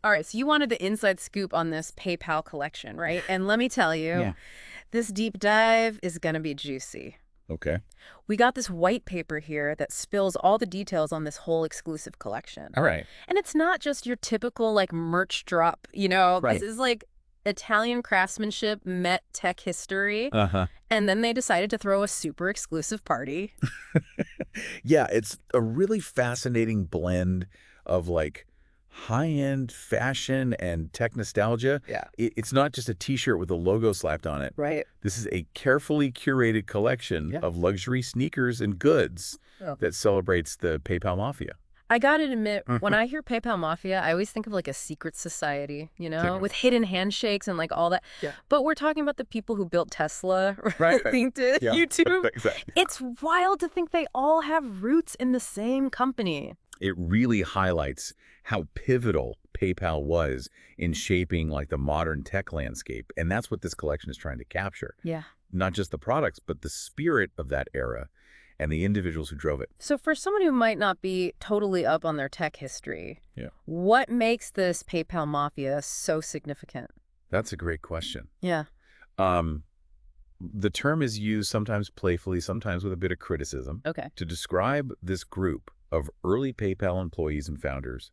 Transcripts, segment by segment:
All right, so you wanted the inside scoop on this PayPal collection, right? And let me tell you, Yeah. this deep dive is going to be juicy. Okay. We got this white paper here that spills all the details on this whole exclusive collection. All right. And it's not just your typical, like, merch drop, you know? This Right. is, like, Italian craftsmanship met tech history. Uh-huh. And then they decided to throw a super exclusive party. Yeah, it's a really fascinating blend of like high-end fashion and tech nostalgia. Yeah. It's not just a t-shirt with a logo slapped on it. Right. This is a carefully curated collection Yeah. of luxury sneakers and goods Oh. that celebrates the PayPal Mafia. I gotta admit, when I hear PayPal Mafia, I always think of like a secret society, you know, with hidden handshakes and like all that. Yeah. But we're talking about the people who built Tesla, Right. LinkedIn, Yeah. YouTube. Exactly. It's wild to think they all have roots in the same company. It really highlights how pivotal PayPal was in shaping like the modern tech landscape. And that's what this collection is trying to capture. Yeah. Not just the products, but the spirit of that era and the individuals who drove it. So for someone who might not be totally up on their tech history, Yeah. what makes this PayPal Mafia so significant? That's a great question. Yeah. The term is used sometimes playfully, sometimes with a bit of criticism, Okay. to describe this group of early PayPal employees and founders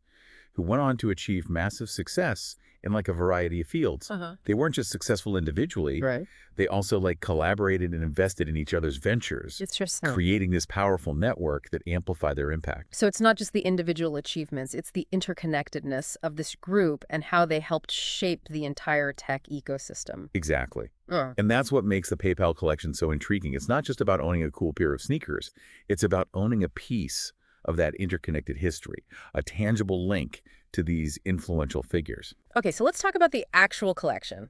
who went on to achieve massive success in like a variety of fields. They weren't just successful individually, Right. they also like collaborated and invested in each other's ventures, It's just so. creating this powerful network that amplified their impact. So it's not just the individual achievements, it's the interconnectedness of this group and how they helped shape the entire tech ecosystem. Exactly. Uh. And that's what makes the PayPal collection so intriguing. It's not just about owning a cool pair of sneakers. It's about owning a piece of that interconnected history, a tangible link to these influential figures. Okay, so let's talk about the actual collection.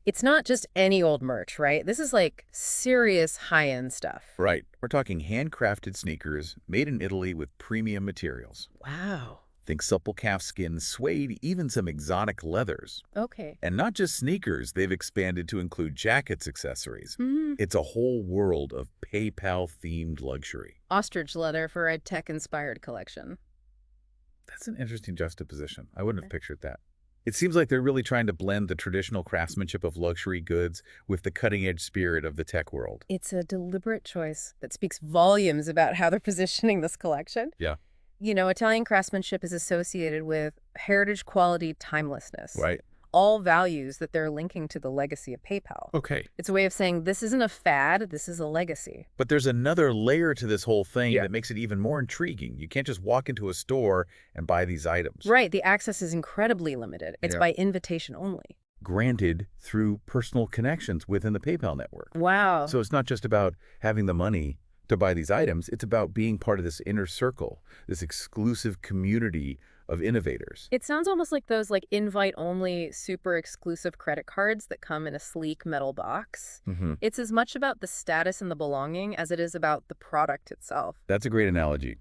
It's not just any old merch, right? This is like serious high-end stuff. Right. We're talking handcrafted sneakers made in Italy with premium materials. Wow. Think supple calfskin, suede, even some exotic leathers. Okay. And not just sneakers, they've expanded to include jackets, accessories. Mm-hmm. It's a whole world of PayPal-themed luxury. Ostrich leather for a tech-inspired collection. That's an interesting juxtaposition. I wouldn't have pictured that. It seems like they're really trying to blend the traditional craftsmanship of luxury goods with the cutting-edge spirit of the tech world. It's a deliberate choice that speaks volumes about how they're positioning this collection. Yeah. You know, Italian craftsmanship is associated with heritage, quality, timelessness. Right. All values that they're linking to the legacy of PayPal. Okay. It's a way of saying this isn't a fad, this is a legacy. But there's another layer to this whole thing Yeah. that makes it even more intriguing. You can't just walk into a store and buy these items. Right, the access is incredibly limited. It's Yeah. by invitation only. Granted through personal connections within the PayPal network. Wow. So it's not just about having the money to buy these items. It's about being part of this inner circle, this exclusive community of innovators. It sounds almost like those like invite-only super exclusive credit cards that come in a sleek metal box. It's as much about the status and the belonging as it is about the product itself. That's a great analogy.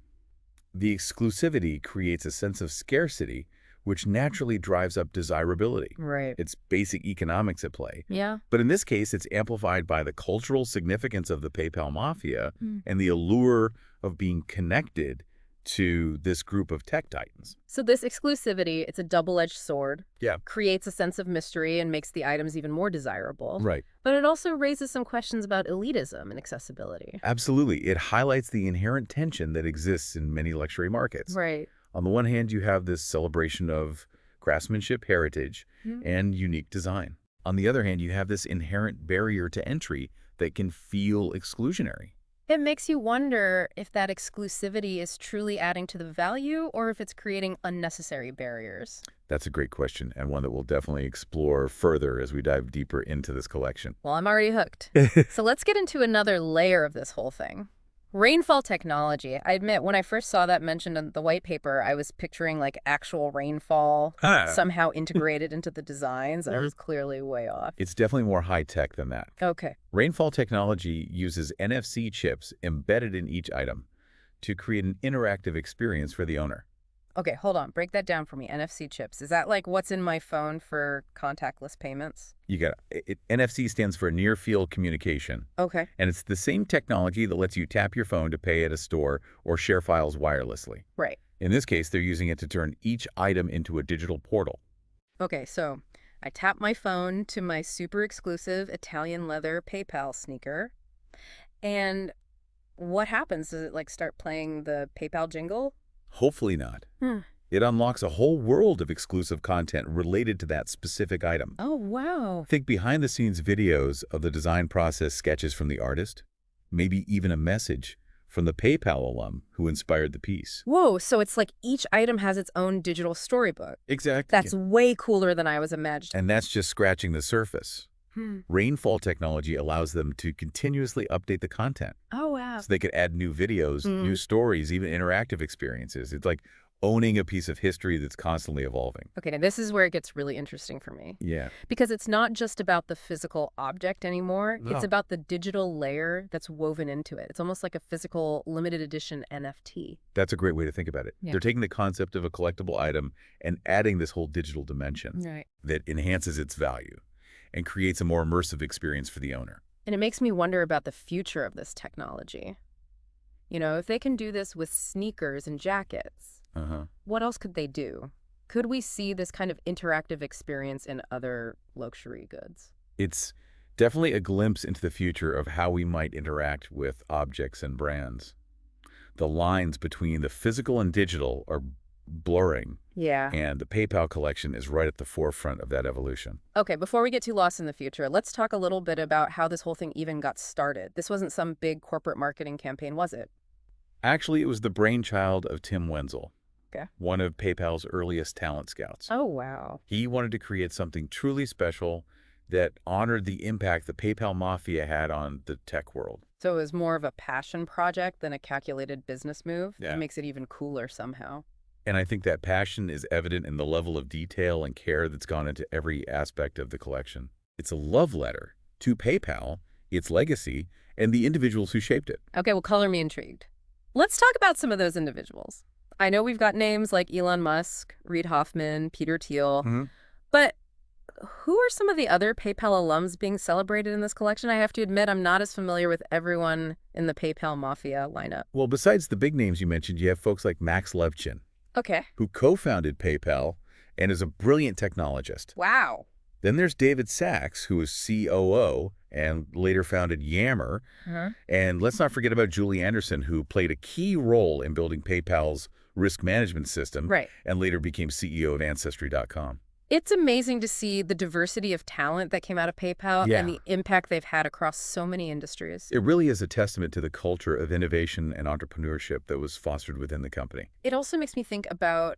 The exclusivity creates a sense of scarcity, which naturally drives up desirability. Right. It's basic economics at play. Yeah. But in this case, it's amplified by the cultural significance of the PayPal Mafia and the allure of being connected to this group of tech titans. So this exclusivity, it's a double-edged sword. Yeah. Creates a sense of mystery and makes the items even more desirable. Right. But it also raises some questions about elitism and accessibility. Absolutely. It highlights the inherent tension that exists in many luxury markets. Right. On the one hand, you have this celebration of craftsmanship, heritage, and unique design. On the other hand, you have this inherent barrier to entry that can feel exclusionary. It makes you wonder if that exclusivity is truly adding to the value or if it's creating unnecessary barriers. That's a great question, and one that we'll definitely explore further as we dive deeper into this collection. Well, I'm already hooked. So let's get into another layer of this whole thing. Rainfall technology. I admit, when I first saw that mentioned in the white paper, I was picturing like actual rainfall somehow integrated into the designs. I was clearly way off. It's definitely more high-tech than that. Okay. Rainfall technology uses NFC chips embedded in each item to create an interactive experience for the owner. Okay, hold on. Break that down for me. NFC chips. Is that like what's in my phone for contactless payments? You got it. NFC stands for Near Field Communication, Okay. and it's the same technology that lets you tap your phone to pay at a store or share files wirelessly. Right. In this case, they're using it to turn each item into a digital portal. Okay, so I tap my phone to my super exclusive Italian leather PayPal sneaker, and what happens? Does it like start playing the PayPal jingle? Hopefully not. Hmm. It unlocks a whole world of exclusive content related to that specific item. Oh, wow. Think behind-the-scenes videos of the design process, sketches from the artist, maybe even a message from the PayPal alum who inspired the piece. Whoa, so it's like each item has its own digital storybook. Exactly. That's way cooler than I was imagining. And that's just scratching the surface. Rainfall technology allows them to continuously update the content. Oh, wow. So they could add new videos, new stories, even interactive experiences. It's like owning a piece of history that's constantly evolving. Okay, now this is where it gets really interesting for me. Yeah. Because it's not just about the physical object anymore. No. It's about the digital layer that's woven into it. It's almost like a physical limited edition NFT. That's a great way to think about it. Yeah. They're taking the concept of a collectible item and adding this whole digital dimension Right. that enhances its value and creates a more immersive experience for the owner. And it makes me wonder about the future of this technology. You know, if they can do this with sneakers and jackets, what else could they do? Could we see this kind of interactive experience in other luxury goods? It's definitely a glimpse into the future of how we might interact with objects and brands. The lines between the physical and digital are blurring, Yeah. and the PayPal collection is right at the forefront of that evolution. Okay, before we get too lost in the future, let's talk a little bit about how this whole thing even got started. This wasn't some big corporate marketing campaign, was it? Actually, it was the brainchild of Tim Wenzel, Okay. one of PayPal's earliest talent scouts. Oh, wow. He wanted to create something truly special that honored the impact the PayPal mafia had on the tech world. So it was more of a passion project than a calculated business move? Yeah. It makes it even cooler somehow. And I think that passion is evident in the level of detail and care that's gone into every aspect of the collection. It's a love letter to PayPal, its legacy, and the individuals who shaped it. Okay, well, color me intrigued. Let's talk about some of those individuals. I know we've got names like Elon Musk, Reid Hoffman, Peter Thiel, but who are some of the other PayPal alums being celebrated in this collection? I have to admit, I'm not as familiar with everyone in the PayPal Mafia lineup. Well, besides the big names you mentioned, you have folks like Max Levchin, Okay. who co-founded PayPal and is a brilliant technologist. Wow. Then there's David Sachs, who is COO and later founded Yammer. And let's not forget about Julie Anderson, who played a key role in building PayPal's risk management system Right. and later became CEO of Ancestry.com. It's amazing to see the diversity of talent that came out of PayPal Yeah. and the impact they've had across so many industries. It really is a testament to the culture of innovation and entrepreneurship that was fostered within the company. It also makes me think about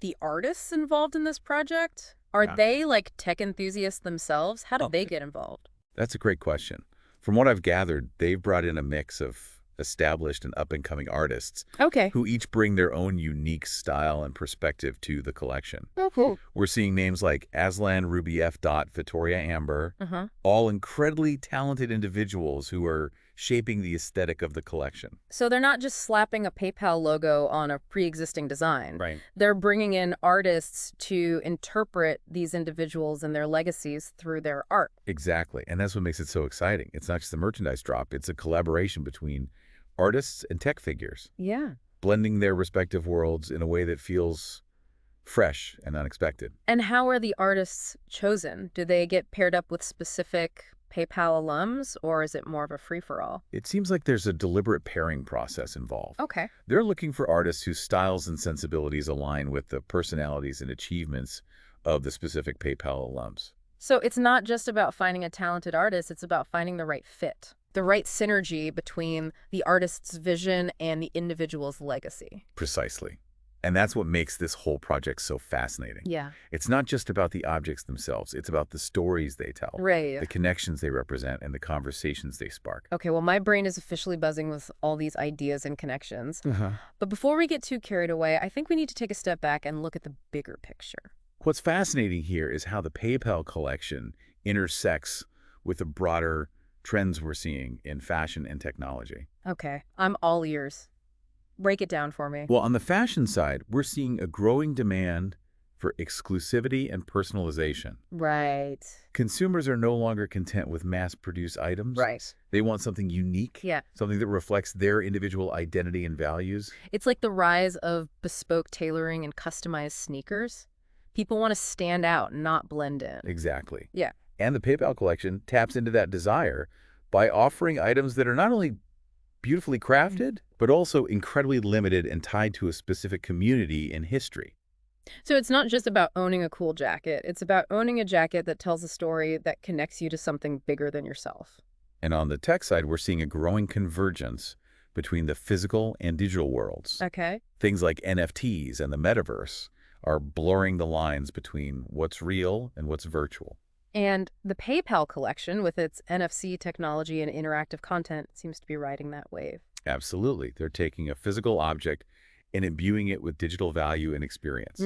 the artists involved in this project. Are Yeah. they like tech enthusiasts themselves? How did Oh. they get involved? That's a great question. From what I've gathered, they've brought in a mix of established and up-and-coming artists Okay. who each bring their own unique style and perspective to the collection. Okay. We're seeing names like Aslan Rubieff, Vittoria Amber, Uh-huh. all incredibly talented individuals who are shaping the aesthetic of the collection. So they're not just slapping a PayPal logo on a pre-existing design. Right. They're bringing in artists to interpret these individuals and their legacies through their art. Exactly. And that's what makes it so exciting. It's not just a merchandise drop. It's a collaboration between artists and tech figures, Yeah. blending their respective worlds in a way that feels fresh and unexpected. And how are the artists chosen? Do they get paired up with specific PayPal alums, or is it more of a free-for-all? It seems like there's a deliberate pairing process involved. Okay. They're looking for artists whose styles and sensibilities align with the personalities and achievements of the specific PayPal alums. So it's not just about finding a talented artist, it's about finding the right fit, the right synergy between the artist's vision and the individual's legacy. Precisely. And that's what makes this whole project so fascinating. Yeah. It's not just about the objects themselves. It's about the stories they tell, Right. the connections they represent, and the conversations they spark. Okay, well, my brain is officially buzzing with all these ideas and connections. But before we get too carried away, I think we need to take a step back and look at the bigger picture. What's fascinating here is how the PayPal collection intersects with the broader trends we're seeing in fashion and technology. Okay, I'm all ears. Break it down for me. Well, on the fashion side, we're seeing a growing demand for exclusivity and personalization. Right. Consumers are no longer content with mass-produced items. Right. They want something unique, Yeah. something that reflects their individual identity and values. It's like the rise of bespoke tailoring and customized sneakers. People want to stand out, not blend in. Exactly. Yeah. And the PayPal collection taps into that desire by offering items that are not only beautifully crafted, but also incredibly limited and tied to a specific community in history. So it's not just about owning a cool jacket. It's about owning a jacket that tells a story that connects you to something bigger than yourself. And on the tech side, we're seeing a growing convergence between the physical and digital worlds. Okay. Things like NFTs and the metaverse are blurring the lines between what's real and what's virtual. And the PayPal collection, with its NFC technology and interactive content, seems to be riding that wave. Absolutely. They're taking a physical object and imbuing it with digital value and experience.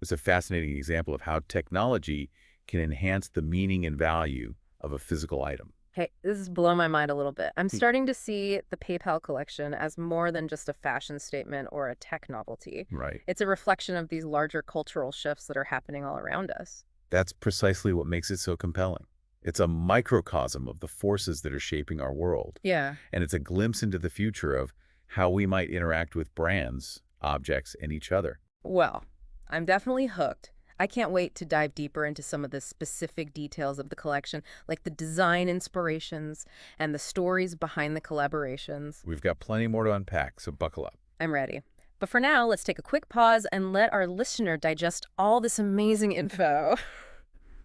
It's a fascinating example of how technology can enhance the meaning and value of a physical item. Hey, this is blowing my mind a little bit. I'm starting to see the PayPal collection as more than just a fashion statement or a tech novelty. Right. It's a reflection of these larger cultural shifts that are happening all around us. That's precisely what makes it so compelling. It's a microcosm of the forces that are shaping our world. Yeah. And it's a glimpse into the future of how we might interact with brands, objects, and each other. Well, I'm definitely hooked. I can't wait to dive deeper into some of the specific details of the collection, like the design inspirations and the stories behind the collaborations. We've got plenty more to unpack, so buckle up. I'm ready. But for now, let's take a quick pause and let our listener digest all this amazing info.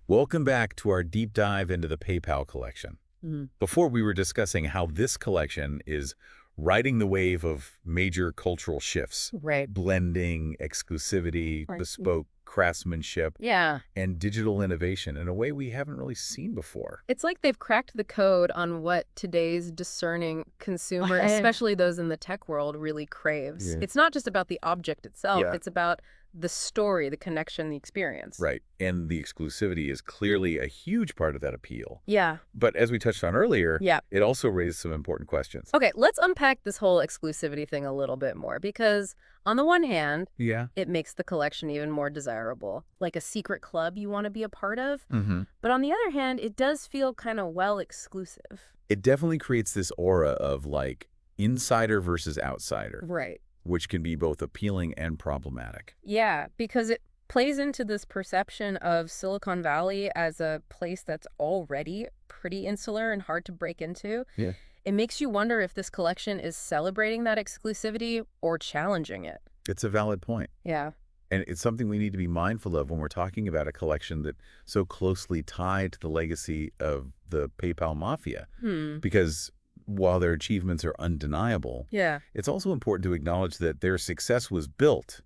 Welcome back to our deep dive into the PayPal collection. Before, we were discussing how this collection is riding the wave of major cultural shifts. Right. Blending, exclusivity, bespoke craftsmanship, and digital innovation in a way we haven't really seen before. It's like they've cracked the code on what today's discerning consumer, especially those in the tech world, really craves. Yeah. It's not just about the object itself. It's about the story, the connection, the experience. Right. And the exclusivity is clearly a huge part of that appeal. Yeah. But as we touched on earlier, it also raised some important questions. Okay, let's unpack this whole exclusivity thing a little bit more, because on the one hand, it makes the collection even more desirable, like a secret club you want to be a part of. But on the other hand, it does feel kind of, well, exclusive. It definitely creates this aura of, like, insider versus outsider. Right. Which can be both appealing and problematic. Yeah, because it plays into this perception of Silicon Valley as a place that's already pretty insular and hard to break into. Yeah. It makes you wonder if this collection is celebrating that exclusivity or challenging it. It's a valid point. Yeah. And it's something we need to be mindful of when we're talking about a collection that's so closely tied to the legacy of the PayPal mafia. Because while their achievements are undeniable, it's also important to acknowledge that their success was built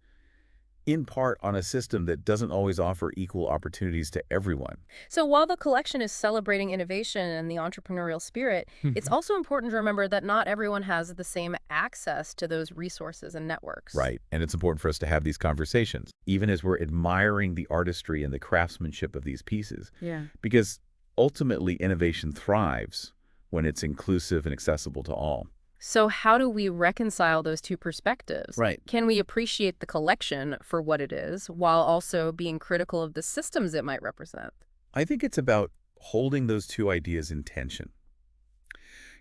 in part on a system that doesn't always offer equal opportunities to everyone. So while the collection is celebrating innovation and the entrepreneurial spirit, it's also important to remember that not everyone has the same access to those resources and networks. Right. And it's important for us to have these conversations, even as we're admiring the artistry and the craftsmanship of these pieces. Yeah. Because ultimately, innovation thrives when it's inclusive and accessible to all. So how do we reconcile those two perspectives? Right. Can we appreciate the collection for what it is while also being critical of the systems it might represent? I think it's about holding those two ideas in tension.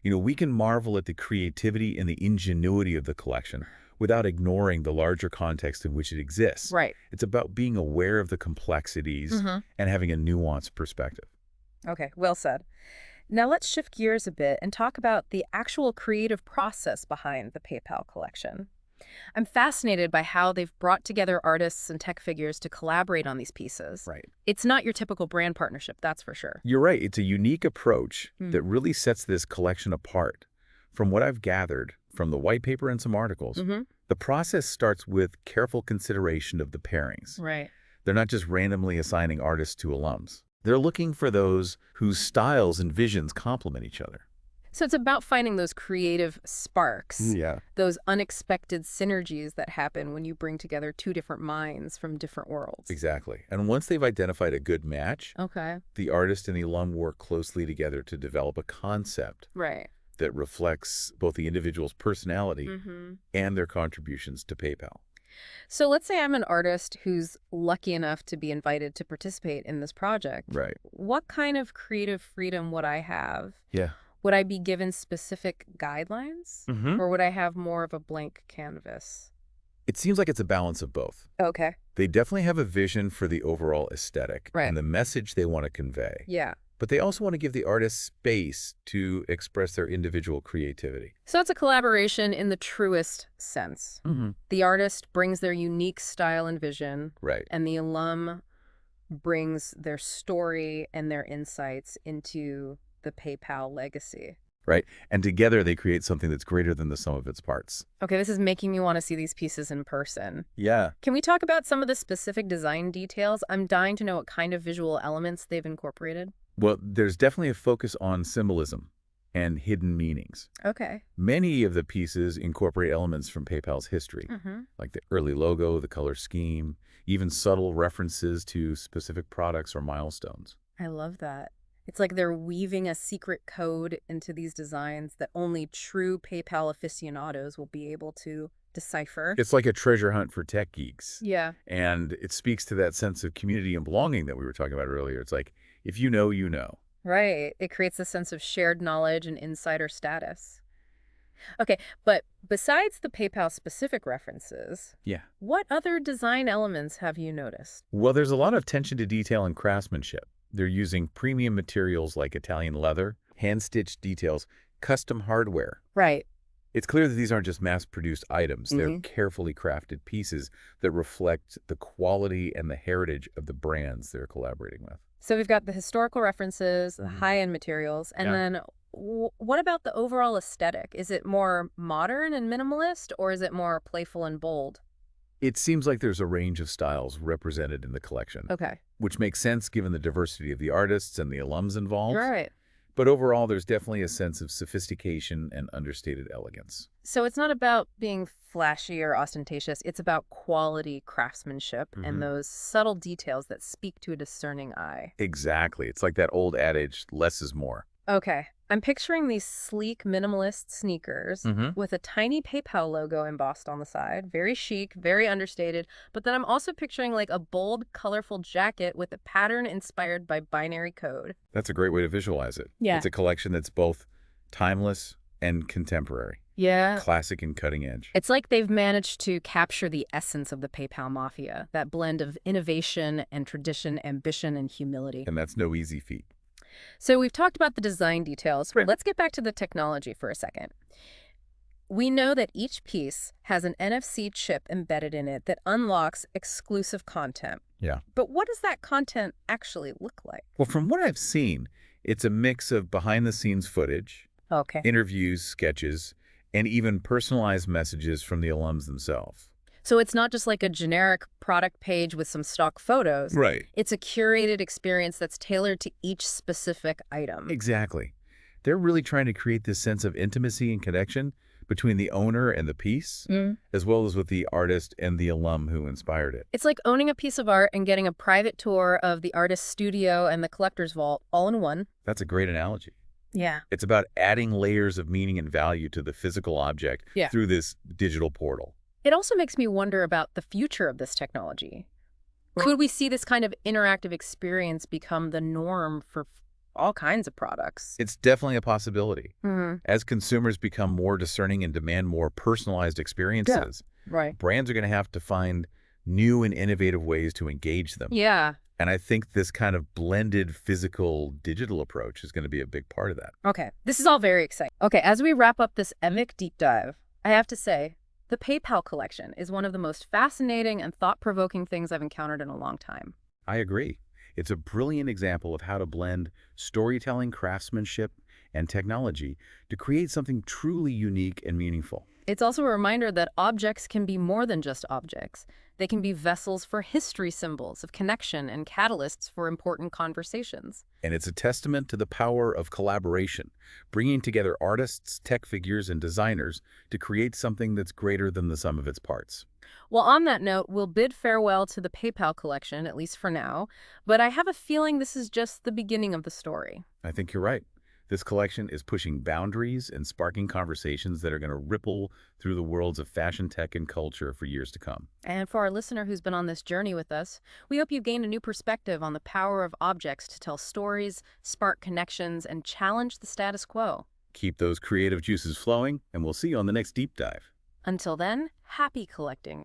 You know, we can marvel at the creativity and the ingenuity of the collection without ignoring the larger context in which it exists. Right. It's about being aware of the complexities and having a nuanced perspective. Okay, well said. Now let's shift gears a bit and talk about the actual creative process behind the PayPal collection. I'm fascinated by how they've brought together artists and tech figures to collaborate on these pieces. Right. It's not your typical brand partnership, that's for sure. You're right. It's a unique approach that really sets this collection apart. From what I've gathered from the white paper and some articles, the process starts with careful consideration of the pairings. Right. They're not just randomly assigning artists to alums. They're looking for those whose styles and visions complement each other. So it's about finding those creative sparks, Yeah. those unexpected synergies that happen when you bring together two different minds from different worlds. Exactly. And once they've identified a good match, Okay. the artist and the alum work closely together to develop a concept Right. that reflects both the individual's personality and their contributions to PayPal. So let's say I'm an artist who's lucky enough to be invited to participate in this project. Right. What kind of creative freedom would I have? Yeah. Would I be given specific guidelines? Or would I have more of a blank canvas? It seems like it's a balance of both. Okay. They definitely have a vision for the overall aesthetic Right. and the message they want to convey. Yeah. But they also want to give the artist space to express their individual creativity. So it's a collaboration in the truest sense. Mm-hmm. The artist brings their unique style and vision, Right. and the alum brings their story and their insights into the PayPal legacy. Right. And together they create something that's greater than the sum of its parts. Okay, this is making me want to see these pieces in person. Yeah. Can we talk about some of the specific design details? I'm dying to know what kind of visual elements they've incorporated. Well, there's definitely a focus on symbolism and hidden meanings. Okay. Many of the pieces incorporate elements from PayPal's history, like the early logo, the color scheme, even subtle references to specific products or milestones. I love that. It's like they're weaving a secret code into these designs that only true PayPal aficionados will be able to decipher. It's like a treasure hunt for tech geeks. Yeah. And it speaks to that sense of community and belonging that we were talking about earlier. It's like, if you know, you know. Right. It creates a sense of shared knowledge and insider status. Okay, but besides the PayPal-specific references, Yeah. what other design elements have you noticed? Well, there's a lot of attention to detail and craftsmanship. They're using premium materials like Italian leather, hand-stitched details, custom hardware. Right. It's clear that these aren't just mass-produced items. They're carefully crafted pieces that reflect the quality and the heritage of the brands they're collaborating with. So we've got the historical references, the high-end materials, and then what about the overall aesthetic? Is it more modern and minimalist, or is it more playful and bold? It seems like there's a range of styles represented in the collection, Okay. which makes sense given the diversity of the artists and the alums involved. Right. But overall, there's definitely a sense of sophistication and understated elegance. So it's not about being flashy or ostentatious. It's about quality craftsmanship and those subtle details that speak to a discerning eye. Exactly. It's like that old adage, less is more. Okay. I'm picturing these sleek minimalist sneakers with a tiny PayPal logo embossed on the side. Very chic, very understated. But then I'm also picturing like a bold, colorful jacket with a pattern inspired by binary code. That's a great way to visualize it. Yeah. It's a collection that's both timeless and contemporary. Yeah. Classic and cutting edge. It's like they've managed to capture the essence of the PayPal mafia, that blend of innovation and tradition, ambition and humility. And that's no easy feat. So we've talked about the design details. Right. Let's get back to the technology for a second. We know that each piece has an NFC chip embedded in it that unlocks exclusive content. Yeah. But what does that content actually look like? Well, from what I've seen, it's a mix of behind-the-scenes footage, Okay. interviews, sketches, and even personalized messages from the alums themselves. So it's not just like a generic product page with some stock photos. Right. It's a curated experience that's tailored to each specific item. Exactly. They're really trying to create this sense of intimacy and connection between the owner and the piece, as well as with the artist and the alum who inspired it. It's like owning a piece of art and getting a private tour of the artist's studio and the collector's vault all in one. That's a great analogy. Yeah. It's about adding layers of meaning and value to the physical object through this digital portal. It also makes me wonder about the future of this technology. Could we see this kind of interactive experience become the norm for all kinds of products? It's definitely a possibility. As consumers become more discerning and demand more personalized experiences, Right. brands are going to have to find new and innovative ways to engage them. Yeah. And I think this kind of blended physical-digital approach is going to be a big part of that. Okay. This is all very exciting. Okay, as we wrap up this EMIC deep dive, I have to say, the PayPal collection is one of the most fascinating and thought-provoking things I've encountered in a long time. I agree. It's a brilliant example of how to blend storytelling, craftsmanship, and technology to create something truly unique and meaningful. It's also a reminder that objects can be more than just objects. They can be vessels for history symbols of connection and catalysts for important conversations. And it's a testament to the power of collaboration, bringing together artists, tech figures, and designers to create something that's greater than the sum of its parts. Well, on that note, we'll bid farewell to the PayPal collection, at least for now, but I have a feeling this is just the beginning of the story. I think you're right. This collection is pushing boundaries and sparking conversations that are going to ripple through the worlds of fashion, tech, and culture for years to come. And for our listener who's been on this journey with us, we hope you've gained a new perspective on the power of objects to tell stories, spark connections, and challenge the status quo. Keep those creative juices flowing, and we'll see you on the next deep dive. Until then, happy collecting.